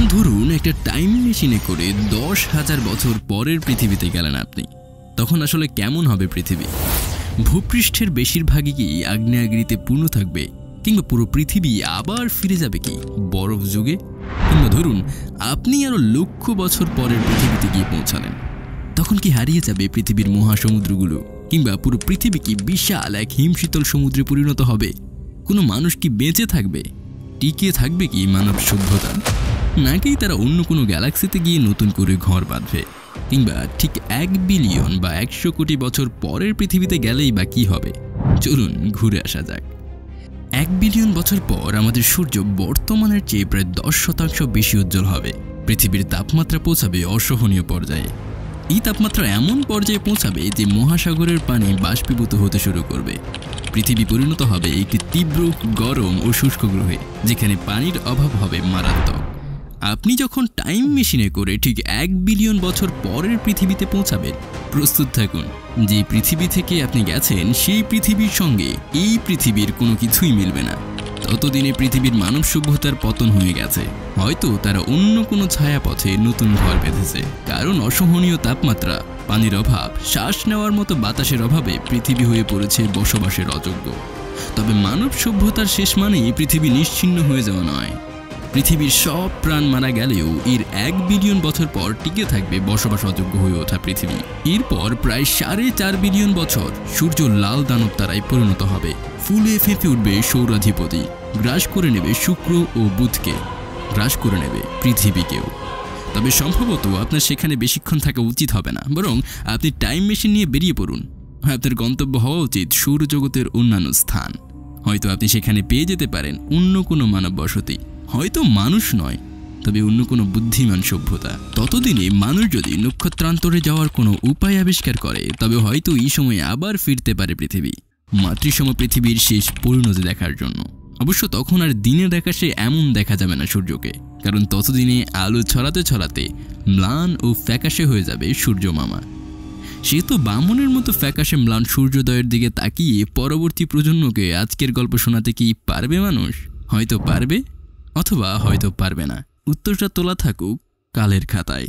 ধরুন একটা টাইম মেশিনে করে 10,000 বছর পরের পৃথিবীতে গেলেন আপনি। তখন আসলে কেমন হবে পৃথিবী? ভূপৃষ্ঠের বেশিরভাগই কি আগ্নেয়াগিরিতে পূর্ণ থাকবে, কিংবা পুরো পৃথিবী আবার ফিরে যাবে কি বরফ যুগে? কিংবা ধরুন আপনি আরো লক্ষ বছর পরের পৃথিবীতে গিয়ে পৌঁছালেন, তখন কি হারিয়ে যাবে পৃথিবীর মহাসমুদ্রগুলো, কিংবা পুরো পৃথিবী কি বিশাল এক হিমশীতল সমুদ্রে পরিণত হবে? কোনো মানুষ কি বেঁচে থাকবে? টিকে থাকবে কি মানব সভ্যতা? নাকি তারা অন্য কোনো গ্যালাক্সিতে গিয়ে নতুন করে ঘর বাঁধবে? কিংবা ঠিক 1 বিলিয়ন বা 100 কোটি বছর পরের পৃথিবীতে গেলেই বা কি হবে? চলুন ঘুরে আসা যাক। 1 বিলিয়ন বছর পর আমাদের সূর্য বর্তমানের চেয়ে প্রায় 10% বেশি উজ্জ্বল হবে। পৃথিবীর তাপমাত্রা পৌঁছাবে অসহনীয় পর্যায়ে। এই তাপমাত্রা এমন পর্যায়ে পৌঁছাবে যে মহাসাগরের পানি বাষ্পীভূত হতে শুরু করবে। পৃথিবী পরিণত হবে একটি তীব্র, গরম ও শুষ্ক গ্রহে, যেখানে পানির অভাব হবে মারাত্মক। আপনি যখন টাইম মেশিনে করে ঠিক 1 বিলিয়ন বছর পরের পৃথিবীতে পৌঁছাবেন, প্রস্তুত থাকুন। যে পৃথিবী থেকে আপনি গেছেন সেই পৃথিবীর সঙ্গে এই পৃথিবীর কোনো কিছুই মিলবে না। ততদিনে পৃথিবীর মানব সভ্যতার পতন হয়ে গেছে। হয়তো তারা অন্য কোনো ছায়াপথে নতুন ঘর বেঁধেছে। কারণ অসহনীয় তাপমাত্রা, পানির অভাব, শ্বাস নেওয়ার মতো বাতাসের অভাবে পৃথিবী হয়ে পড়েছে বসবাসের অযোগ্য। তবে মানব সভ্যতার শেষ মানেই পৃথিবী নিশ্চিহ্ন হয়ে যাওয়া নয়। পৃথিবীর সব প্রাণ মারা গেলেও এর 1 বিলিয়ন বছর পর টিকে থাকবে বসবাস অযোগ্য হয়ে ওঠা পৃথিবী। এরপর প্রায় 4.5 বিলিয়ন বছর সূর্য লাল দানব তারায় পরিণত হবে। ফুলে ফেঁপে উঠবে সৌরাধিপতি, গ্রাস করে নেবে শুক্র ও বুধকে, গ্রাস করে নেবে পৃথিবীকেও। তবে সম্ভবত আপনার সেখানে বেশিক্ষণ থাকা উচিত হবে না, বরং আপনি টাইম মেশিন নিয়ে বেরিয়ে পড়ুন। আপনার গন্তব্য হওয়া উচিত সৌরজগতের অন্যান্য স্থান। হয়তো আপনি সেখানে পেয়ে যেতে পারেন অন্য কোনো মানব বসতি, হয়তো মানুষ নয়, তবে অন্য কোনো বুদ্ধিমান সভ্যতা। ততদিনে মানুষ যদি নক্ষত্রান্তরে যাওয়ার কোনো উপায় আবিষ্কার করে, তবে হয়তো এই সময়ে আবার ফিরতে পারে পৃথিবী, মাতৃসম পৃথিবীর শেষ পরিণতি দেখার জন্য। অবশ্য তখন আর দিনের আকাশে এমন দেখা যাবে না সূর্যকে, কারণ ততদিনে আলো ছড়াতে ছড়াতে ম্লান ও ফ্যাকাশে হয়ে যাবে সূর্য মামা। সে তো বামনের মতো ফ্যাকাশে ম্লান সূর্যোদয়ের দিকে তাকিয়ে পরবর্তী প্রজন্মকে আজকের গল্প শোনাতে কি পারবে মানুষ? হয়তো পারবে, অথবা হয়তো পারবে না। উত্তরটা তোলা থাকুক কালের খাতায়।